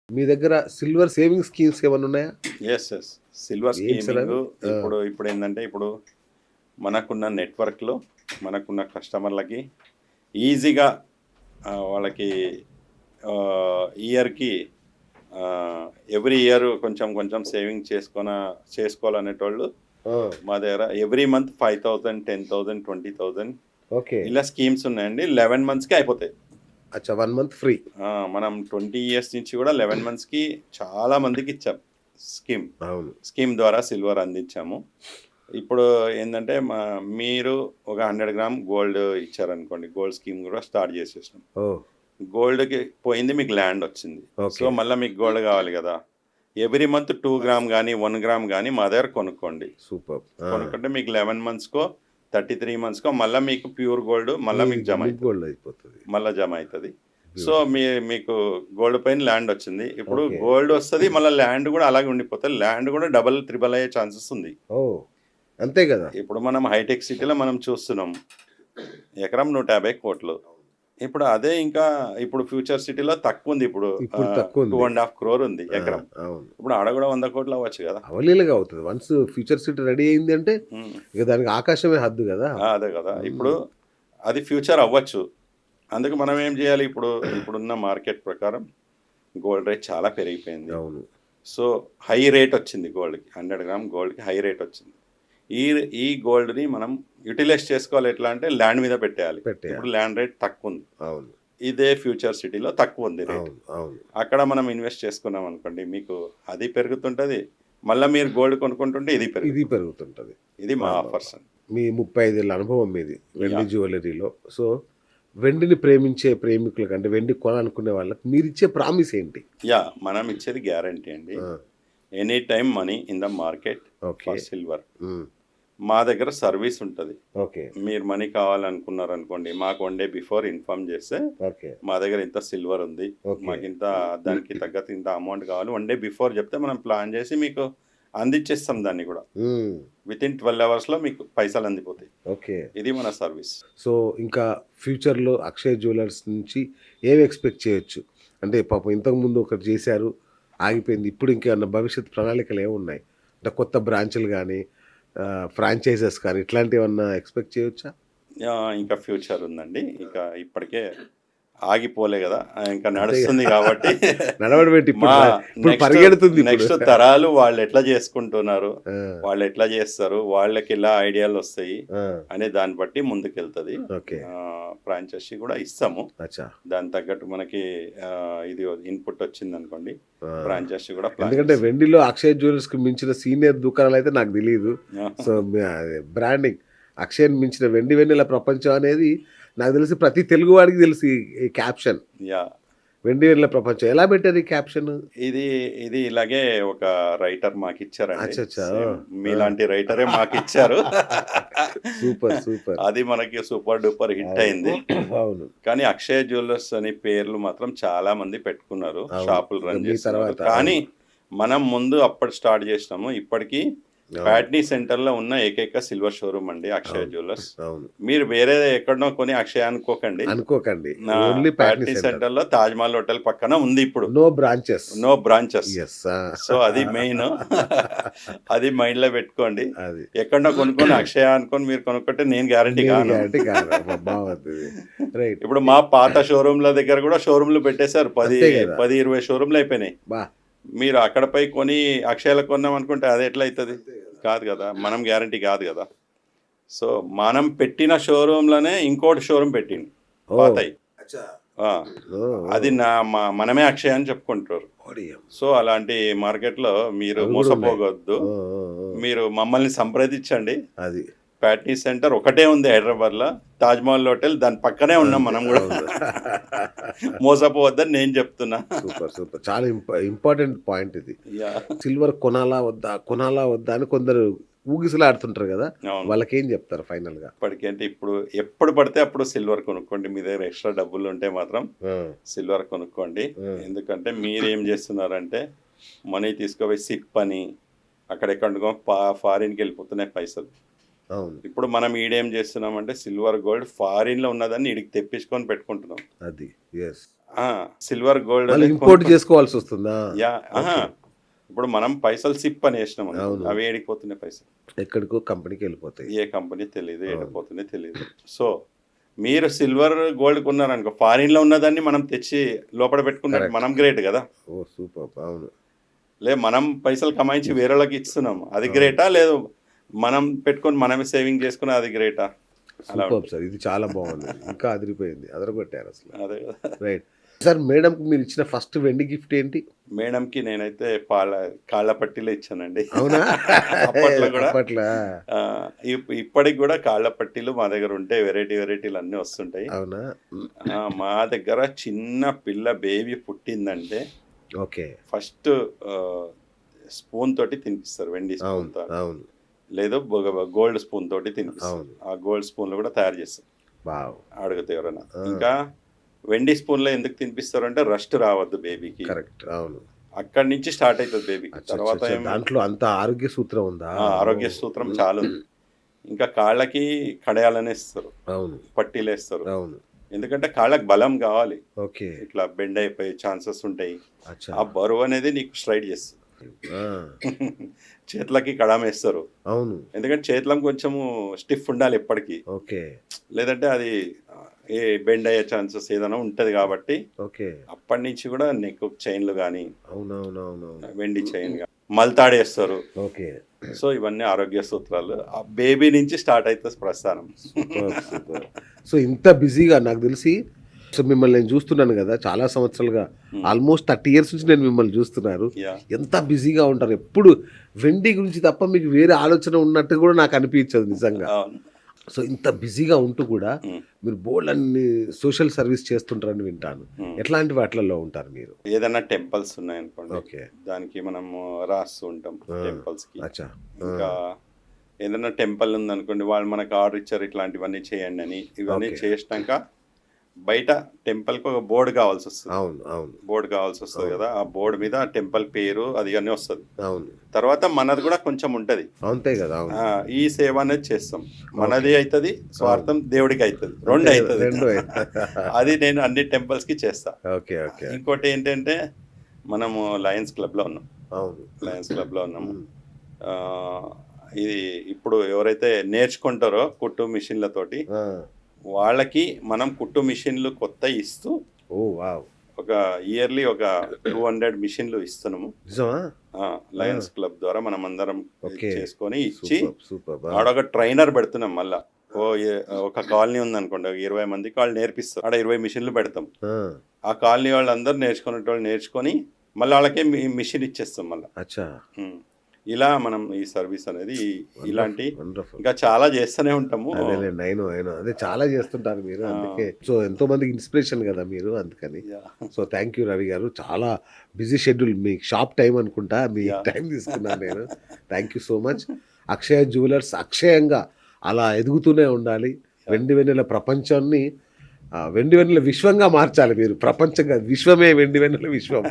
మీ దగ్గర silver saving schemes ఏమన్నా ఉన్నాయా? యెస్. యెస్. సిల్వర్ ఏంటి సార్ అవి? స్కీమింగు ఆ! ఇప్పుడేందంటే, ఇప్పుడు మనకున్న నెట్‌వర్క్‌లో మనకున్న కస్టమర్‌లకి ఈజీగా వాళ్ళకి ఇయర్‌కి ఎవ్రీ ఇయర్ కొంచెం కొంచెం సేవింగ్ చేసుకోవాలనేటోళ్ళు ఆ! మా దగ్గర ఎవ్రీ మంత్ 5,000, 10,000, 20,000 ఓకే. ఇలా స్కీమ్స్ ఉన్నాయండి. 11 మంత్స్‌కి అయిపోతాయి. అచ్చా! 1 మంత్ ఫ్రీ. మనం 20 ఇయర్స్ నుంచి కూడా 11 మంత్స్‌కి చాలా మందికి ఇచ్చాం స్కీమ్. అవును. స్కీమ్ ద్వారా సిల్వర్ అందించాము. ఇప్పుడు ఏందంటే, మీరు ఒక 100 గ్రామ్ గోల్డ్ ఇచ్చారనుకోండి, గోల్డ్ స్కీమ్ కూడా స్టార్ట్ చేసేసినాం. ఓహ్! గోల్డ్‌కి పోయింది, మీకు ల్యాండ్ వచ్చింది. So, okay. మళ్ళీ మీకు గోల్డ్ కావాలి కదా! ఎవ్రీ మంత్ 2 గ్రామ్ గానీ, 1 గ్రామ్ గానీ మా దగ్గర కొనుక్కోండి. సూపర్బ్. ఆ! కొనుక్కుంటే మీకు 11 మంత్స్‌కో, 33 మంత్స్‌కో మళ్ళా మీకు ప్యూర్ గోల్డ్ మళ్ళా మీకు జమ మీకు అయితది. గోల్డ్ అయిపోతది. మళ్ళా జమ అయితది. So, beautiful. మీకు గోల్డ్ పైన ల్యాండ్ వచ్చింది. ఇప్పుడు ఓకే. గోల్డ్ వస్తది, మళ్ళా ల్యాండ్ కూడా అలాగే ఉండిపోతది. ల్యాండ్ కూడా డబుల్, త్రిబుల్ అయ్యే ఛాన్సెస్ ఉంది. ఓహ్! అంతే గదా! ఇప్పుడు మనం హైటెక్ సిటీలో మనం చూస్తున్నాం. ఎకరం 150 కోట్లు. ఇప్పుడు అదే ఇంకా ఇప్పుడు ఫ్యూచర్ సిటీలో తక్కువుంది. ఇప్పుడు ఇప్పుడు తక్కువుంది. 2.5 crore ఉంది ఆ! ఎకరం. అవును. ఇప్పుడు ఆడ కూడా 100 కోట్లు అవ్వచ్చు కదా! అవలీలగా అవుతది. వన్స్ ఫ్యూచర్ సిటీ రెడీ అయింది అంటే హ్మ్. ఇక దానికి ఆకాశమే హద్దు గదా! అదే కదా! హ్మ్. ఇప్పుడు అది ఫ్యూచర్ అవ్వచ్చు. అందుకు మనం ఏం చేయాలి, ఇప్పుడున్న మార్కెట్ ప్రకారం గోల్డ్ రేట్ చాలా పెరిగిపోయింది. అవును. సో, హై రేట్ వచ్చింది గోల్డ్‌కి. 100 గ్రామ్ గోల్డ్‌కి హై రేట్ వచ్చింది. ఈ ఈ గోల్డ్‌ని మనం యుటిలైజ్ చేసుకోవాలి. ఎట్లా అంటే ల్యాండ్ మీద పెట్టేయాలి. ఇప్పుడు ల్యాండ్ రేట్ తక్కువుంది. అవును. ఇదే ఫ్యూచర్ సిటీలో తక్కువుంది రేట్. అవును. అవును. అక్కడ మనం ఇన్వెస్ట్ చేసుకున్నాం అనుకోండి, మీకు అది పెరుగుతుంటది. మళ్ళా మీరు గోల్డ్ కొనుక్కుంటుంటే ఇది ఇది పెరుగుతుంది. పెరుగుతుంటది. ఇది మా అబ్బబ్బా! ఆఫర్స్ అండి. మీ 35 ఏళ్ల అనుభవం మీది వెండి యాహ్! జ్యువెల్లరీలో. సో, వెండిని ప్రేమించే ప్రేమికులకి అంటే వెండి కొనాలనుకునే వాళ్ళకి మీరిచ్చే ప్రామిస్ ఏంటి? మనం ఇచ్చేది గ్యారంటీ అండి. ఆ! Any time money in the market okay. For silver. హ్మ్. మా దగ్గర సర్వీస్ ఉంటది. ఓకే. మీరు మనీ కావాలనుకున్నారనుకోండి, మాకు 1 డే బిఫోర్ ఇన్ఫార్మ్ చేస్తే, ఓకే. మా దగ్గర ఇంత సిల్వర్ ఉంది. ఓకే. మాకింత దానికి తగ్గట్టు ఇంత అమౌంట్ కావాలి. 1 డే బిఫోర్ చెప్తే మనం ప్లాన్ చేసి మీకు అందించేస్తాం దాన్ని కూడా. హ్మ్. వితిన్ 12 అవర్స్‌లో మీకు పైసలు అందిపోతాయి. ఓకే. ఇది మన సర్వీస్. సో, ఇంకా ఫ్యూచర్‌లో అక్షయ్ జ్యువెలర్స్ నుంచి ఏమి ఎక్స్‌పెక్ట్ చేయొచ్చు? అంటే పాపం ఇంతకుముందు ఒకటి చేశారు, ఆగిపోయింది. ఇప్పుడు ఇంకేమన్నా భవిష్యత్ ప్రణాళికలు ఏమున్నాయి? అంటే కొత్త బ్రాంచులు గాని, ఫ్రాంచైజెస్ కానీ ఇట్లాంటివేమన్నా ఎక్స్‌పెక్ట్ చేయొచ్చా? ఇంకా ఫ్యూచర్ ఉందండి. ఇంకా ఇప్పటికే ఆగిపోలే కదా! ఇంకా అంతే నడుస్తుంది కాబట్టి నడవడం ఏంటి ఇప్పుడు మా ఇప్పుడు నెక్స్ట్ పరిగెడుతుంది ఇప్పుడు. నెక్స్ట్ తరాలు వాళ్ళెట్లా చేసుకుంటున్నారు, ఆ! వాళ్ళెట్లా చేస్తారు, వాళ్ళకెలా ఐడియాలొస్తాయి ఆ! అనే దాన్ని బట్టి ముందుకెళ్తది. ఓకే. ఫ్రాంచైజీ కూడా ఇస్తాము. అచ్చా! దానికి తగ్గట్టు మనకి ఇది ఇన్‌పుట్ వచ్చిందనుకోండి, ఆ! ఫ్రాంచైజీ కూడా ప్లాన్ ఎందుకంటే చేస్తాం. వెండిలో అక్షయ్ జ్యువెలర్స్‌కి మించిన సీనియర్ దుకాణాలయితే నాకు తెలీదు. సో, అది బ్రాండింగ్ అక్షయ్‌ని మించిన వెండి వెన్నెల ప్రపంచం అనేది నాకు తెలిసి ప్రతి తెలుగువాడికి తెలుసు ఈ క్యాప్షన్. యాహ్! వెండి వెన్నెల ప్రపంచం. ఎలా పెట్టారు ఈ క్యాప్షన్? ఇది ఇది ఇలాగే ఒక రైటర్ మాకిచ్చారండి. అచ్చచ్చా! సేమ్ ఆ! మీలాంటి రైటరే మాకిచ్చారు. సూపర్. సూపర్. అది మనకి సూపర్ డూపర్ హిట్ అయింది. అవును. కానీ అక్షయ జ్యువెల్లర్స్ అని పేర్లు మాత్రం చాలా మంది పెట్టుకున్నారు. అవును. షాపులు ఇక రన్ మీ చేస్తున్నారు. తర్వాత కానీ అవును. మనం ముందు అప్పుడు స్టార్ట్ చేసినాము. ఇప్పటికి అవును. ప్యాట్నీ సెంటర్‌లో ఉన్న ఏకైక సిల్వర్ షోరూమ్ అండి అక్షయ అవును. జ్యువెల్లర్స్. అవును. మీరు వేరే ఎక్కడనో కొని అక్షయ అనుకోకండి. అనుకోకండి. Only Patny Patny centre. సెంటర్‌లో తాజ్‌మహల్ హోటల్ పక్కన ఉంది ఇప్పుడు. No branches. No branches. Yes. ఆ! సో, అది మెయిను. అది మైండ్‌లో పెట్టుకోండి. అది. ఎక్కడనో కొనుక్కొని అక్షయ అనుకోని మీరు కొనుక్కుంటే నేను గ్యారంటీ నేను కాను. గ్యారంటీ కాదు. అబ్బా! బావుందిది. రైట్. ఇప్పుడు మా పాత షోరూమ్‌ల దగ్గర కూడా షోరూమ్‌లు పెట్టేశారు. అంతే గదా! 10, 20 షోరూమ్‌లు అయిపోయినాయి. బా! మీరు అక్కడ పోయి కొని అక్షయలో కొన్నాం అనుకుంటే అది ఎట్లా అయితది? కాదు కదా! మనం గ్యారంటీ కాదు కదా! సో, మనం పెట్టిన షోరూమ్‌లోనే ఇంకోటి షోరూమ్ పెట్టిండు. ఓహ్! పాతయి. అచ్చా! ఆ! ఓహ్! అది ఓహ్! మనమే అక్షయ అని చెప్పుకుంటారు. ఓడియం. సో, అలాంటి మార్కెట్‌లో మీరు అవి గూడా ఉన్నాయి. మోసపోవద్దు. ఓహ్! ఓహ్! ఓహ్! మీరు మమ్మల్ని సంప్రదించండి. అది. ప్యాట్నీ సెంటర్ ఒకటే ఉంది హైదరాబాద్‌లో. తాజ్‌మహల్ హోటల్ దాని పక్కనే ఉన్నాం అంతే. మనం గూడా. అవును. మోసపోవద్దని నేను చెప్తున్నా. సూపర్. సూపర్. చాలా ఇంపార్టెంట్ పాయింట్ ఇది. యాహ్! సిల్వర్ కొనాలా వద్దా? కొనాలా వద్దా? అని కొందరు ఊగిసలాడుతుంటారు గదా! అవును. వాళ్ళకేం జెప్తారు ఫైనల్‌గా? ఇప్పటికంటే ఇప్పుడు ఎప్పుడు పడితే అప్పుడు సిల్వర్ కొనుక్కోండి. మీ దగ్గర ఎక్స్‌ట్రా డబ్బులుంటే మాత్రం ఆ! సిల్వర్ కొనుక్కోండి. ఆ! ఎందుకంటే మీరేం జేస్తున్నారంటే మనీ తీసుకుపోయి సిప్ అని అక్కడెక్కడికో ఫారిన్‌కెళ్ళిపోతున్నాయి పైసలు. అవును. ఇప్పుడు మనం ఈడేం జేస్తున్నామంటే సిల్వర్, గోల్డ్ ఫారిన్‌లో ఉన్నదాన్ని ఈడికి తెప్పించుకొని పెట్టుకుంటున్నాం. అది. యెస్. సిల్వర్ గోల్డ్ మళ్ళీ ఇంపోర్ట్ చేసుకోవాల్సి వస్తుందా? యా ఇప్పుడు మనం పైసలు సిప్ అని వేసినాం అవి ఏడిపోతున్నాయి పైసలు, ఎక్కడికో కంపెనీకి వెళ్ళిపోతాయి. ఏ కంపెనీ తెలియదు, ఏడిపోతున్నాయి తెలియదు. సో మీరు సిల్వర్ గోల్డ్ కొన్నారనుకో, ఫారిన్ లో ఉన్నదాన్ని మనం తెచ్చి లోపల పెట్టుకున్నాం, మనం గ్రేట్ కదా. ఓ సూపర్. అవును. మనం పైసలు కమాయించి వేరే వాళ్ళకి ఇస్తున్నాం, అది గ్రేటా? లేదు మనం పెట్టుకొని మనమే సేవింగ్ చేసుకుని అది గ్రేటా? సూపర్ సార్, ఇది చాలా బాగుంది, ఇంకా అదిరిపోయింది, అదరగొట్టారు అసలు. అదే కదా. Right sir. మేడంకి మీరు ఇచ్చిన ఫస్ట్ వెండి గిఫ్ట్ ఏంటి? మేడంకి నేనైతే కాళ్ళ పట్టీలే ఇచ్చానండి. అవునా? అప్పట్లో కూడా అప్పట్లో ఇప్పటికి కూడా కాళ్ళ పట్టీలు మా దగ్గర ఉంటాయి, వెరైటీలు అన్నీ వస్తుంటాయి. అవునా? మా దగ్గర చిన్న పిల్ల బేబీ పుట్టిందంటే ఓకే, ఫస్ట్ స్పూన్ తోటి తినిపిస్తారు, వెండి స్పూన్ తో, అవును, లేదు గోల్డ్ స్పూన్ తోటి తినిపిస్తారు. ఆ గోల్డ్ స్పూన్లు కూడా తయారు చేస్తారు. అడిగితే ఎవరైనా. ఇంకా వెండి స్పూన్లో ఎందుకు తినిపిస్తారు అంటే రస్ట్ రావద్దు బేబీకి. కరెక్ట్. అవును. అక్కడి నుంచి స్టార్ట్ అవుతుంది బేబీకి. తర్వాత దాంట్లో అంత ఆరోగ్య సూత్రం ఉందా? ఆరోగ్య సూత్రం చాలా ఉంది. ఇంకా కాళ్ళకి కడయాలని వేస్తారు, అవును, పట్టీలు వేస్తారు, అవును, ఎందుకంటే కాళ్ళకి బలం కావాలి. ఓకే, ఇట్లా బెండ్ అయిపోయే ఛాన్సెస్ ఉంటాయి. ఆ బరువు అనేది నీకు స్ట్రైట్ చేస్తుంది. చేతులకి కడాం వేస్తారు, అవును, ఎందుకంటే చేతులం కొంచెము స్టిఫ్ ఉండాలి ఎప్పటికీ. ఓకే, లేదంటే అది ఏ బెండ్ అయ్యే ఛాన్సెస్ ఏదైనా ఉంటది కాబట్టి. ఓకే, అప్పటి నుంచి కూడా నెక్ చైన్లు కానీ, అవునవునవును, వెండి చైన్ కానీ, మల్తాడేస్తారు. ఓకే, సో ఇవన్నీ ఆరోగ్య సూత్రాలు. ఆ బేబీ నుంచి స్టార్ట్ అవుతుంది ప్రస్థానం. సో ఇంత బిజీగా నాకు తెలిసి, సో మిమ్మల్ని నేను చూస్తున్నాను కదా చాలా సంవత్సరాలుగా, ఆల్మోస్ట్ 30 years నుంచి నేను మిమ్మల్ని చూస్తున్నారు. ఎంత బిజీగా ఉంటారు, ఎప్పుడు వెండి గురించి తప్ప మీకు వేరే ఆలోచన ఉన్నట్టు కూడా నాకు అనిపించదు నిజంగా. సో ఇంత బిజీగా ఉంటూ కూడా మీరు బోల్డ్ అన్ని సోషల్ సర్వీస్ చేస్తుంటారని వింటాను. ఎట్లాంటి వాటిలలో ఉంటారు మీరు? ఏదైనా టెంపుల్స్ ఉన్నాయనుకోండి, ఓకే, దానికి మనము రాస్తూ ఉంటాం టెంపుల్స్ కి. ఇంకా ఏదైనా టెంపుల్ ఉందనుకోండి, వాళ్ళు మనకు ఆర్డర్ ఇచ్చారు ఇట్లాంటివన్నీ చేయండి అని. ఇవన్నీ చేసినాక బయట టెంపుల్కి ఒక బోర్డు కావాల్సి వస్తుంది. అవును, అవును, బోర్డు కావాల్సి వస్తుంది కదా. ఆ బోర్డు మీద టెంపుల్ పేరు అది అన్నీ వస్తుంది. అవును, తర్వాత మనది కూడా కొంచెం ఉంటది, అంతే కదా. ఈ సేవ అనేది చేస్తాం, మనది అవుతుంది, స్వార్థం దేవుడికి అవుతుంది, రెండు అవుతుంది. అది నేను అన్ని టెంపుల్స్ కి చేస్తా. Okay, okay. ఇంకోటి ఏంటంటే మనము లయన్స్ క్లబ్ లో ఉన్నాం. అవును, లయన్స్ క్లబ్ లో ఉన్నాము. ఇది ఇప్పుడు ఎవరైతే నేర్చుకుంటారో కుట్టు మిషన్లతోటి, వాళ్ళకి మనం కుట్టు మిషన్లు కొత్త ఇస్తూ, ఒక ఇయర్లీ ఒక 200 మిషన్లు ఇస్తున్నాము. లయన్స్ క్లబ్ ద్వారా మనం అందరం చేసుకొని ఇచ్చి, ఆడొక ట్రైనర్ పెడుతున్నాం. మళ్ళా ఒక కాలనీ ఉంది అనుకోండి, 20 మందికి వాళ్ళు నేర్పిస్తారు. ఆడ 20 మిషన్లు పెడతాం. ఆ కాలనీ వాళ్ళందరూ నేర్చుకొని మళ్ళీ వాళ్ళకే మిషన్ ఇచ్చేస్తాం మళ్ళీ. ఇలా మనం ఈ సర్వీస్ అనేది ఇలాంటి ఇంకా చాలా చేస్తూనే ఉంటాము. అదే చాలా చేస్తుంటారు మీరు, అందుకే సో ఎంతో మందికి ఇన్స్పిరేషన్ కదా మీరు, అందుకని. So thank you Ravi garu, చాలా బిజీ షెడ్యూల్, మీ షాప్ టైం అనుకుంటా, మీ టైం తీసుకున్నాను నేను. Thank you so much. Akshaya jewellers అక్షయంగా అలా ఎదుగుతూనే ఉండాలి. వెండి వెన్నెల ప్రపంచాన్ని వెండి వెన్నెల విశ్వంగా మార్చాలి మీరు, ప్రపంచంగా విశ్వమే వెండి వెన్నెల విశ్వం.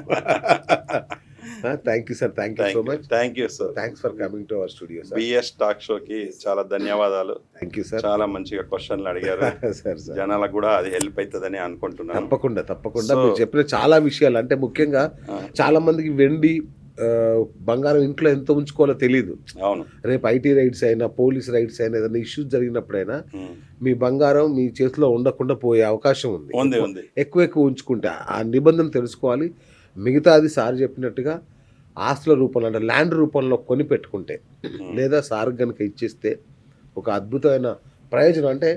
Thank you sir, thank you so much. Thank you sir, thanks for coming to our studio sir. BS talk షోకి చాలా ధన్యవాదాలు. థ్యాంక్ యూ సార్, చాలా మంచిగా క్వశ్చన్లు అడిగారు. సార్ జనాలకు కూడా అది హెల్ప్ అవుతుందని అనుకుంటున్నాను. తప్పకుండా మీరు చెప్పిన చాలా విషయాలు, అంటే ముఖ్యంగా చాలా మందికి వెండి బంగారం ఇంట్లో ఎంత ఉంచుకోవాలో తెలియదు. అవును, రేపు ఐటీ రైడ్స్ అయినా, పోలీస్ రైడ్స్ అయినా, ఏదైనా ఇష్యూస్ జరిగినప్పుడైనా మీ బంగారం మీ చేతిలో ఉండకుండా పోయే అవకాశం ఉంది. ఎక్కువ ఉంచుకుంటే ఆ నిబంధన తెలుసుకోవాలి. మిగతాది సార్ చెప్పినట్టుగా ఆస్తుల రూపంలో, అంటే ల్యాండ్ రూపంలో కొని పెట్టుకుంటే, లేదా సార్ కనుక ఇచ్చేస్తే ఒక అద్భుతమైన ప్రయోజనం. అంటే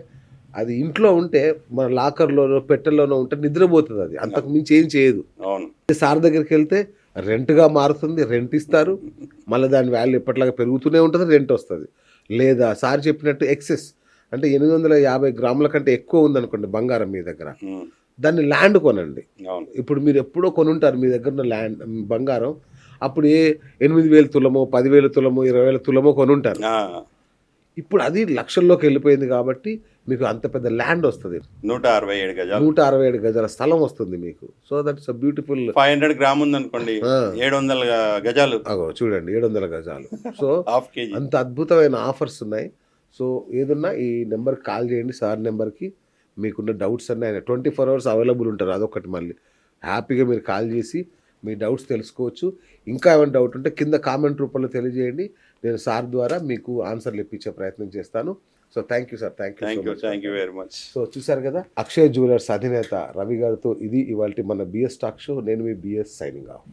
అది ఇంట్లో ఉంటే మన లాకర్లోనో పెట్టెల్లోనో ఉంటే నిద్రపోతుంది, అది అంతకు మించి ఏం చేయదు. సార్ దగ్గరికి వెళ్తే రెంట్గా మారుతుంది, రెంట్ ఇస్తారు, మళ్ళీ దాని వాల్యూ ఎప్పటిలాగా పెరుగుతూనే ఉంటుంది, రెంట్ వస్తుంది. లేదా సార్ చెప్పినట్టు ఎక్సెస్, అంటే 850 గ్రాముల కంటే ఎక్కువ ఉందనుకోండి బంగారం మీ దగ్గర, దాన్ని ల్యాండ్ కొనండి. ఇప్పుడు మీరు ఎప్పుడో కొనుంటారు మీ దగ్గర ఉన్న ల్యాండ్ బంగారం, అప్పుడు 8,000 తులమో, 10,000 తులమో, 20,000 తులమో కొనుంటారు. ఇప్పుడు అది లక్షల్లోకి వెళ్ళిపోయింది కాబట్టి మీకు అంత పెద్ద ల్యాండ్ వస్తుంది, 167 గజాల స్థలం వస్తుంది మీకు. So that's beautiful. 500 గ్రామ్ ఉందనుకోండి, 700 గజాలు, చూడండి 700 గజాలు. సో అంత అద్భుతమైన ఆఫర్స్ ఉన్నాయి. సో ఏదన్నా ఈ నెంబర్కి కాల్ చేయండి, సార్ నెంబర్కి. మీకున్న డౌట్స్ అన్నీ ఆయన 24 hours అవైలబుల్ ఉంటారు, అదొకటి. మళ్ళీ హ్యాపీగా మీరు కాల్ చేసి మీ డౌట్స్ తెలుసుకోవచ్చు. ఇంకా ఏమైనా డౌట్ ఉంటే కింద కామెంట్ రూపంలో తెలియజేయండి. నేను సార్ ద్వారా మీకు ఆన్సర్లు ఇప్పించే ప్రయత్నం చేస్తాను. So thank you sir. Thank you very much. So చూసారు కదా, అక్షయ్ జ్యువెలర్స్ అధినేత రవి గారితో ఇది ఇవాల్టి మన బిఎస్ టాక్ షో. నేను మీ బిఎస్ సైనింగ్ ఆఫ్.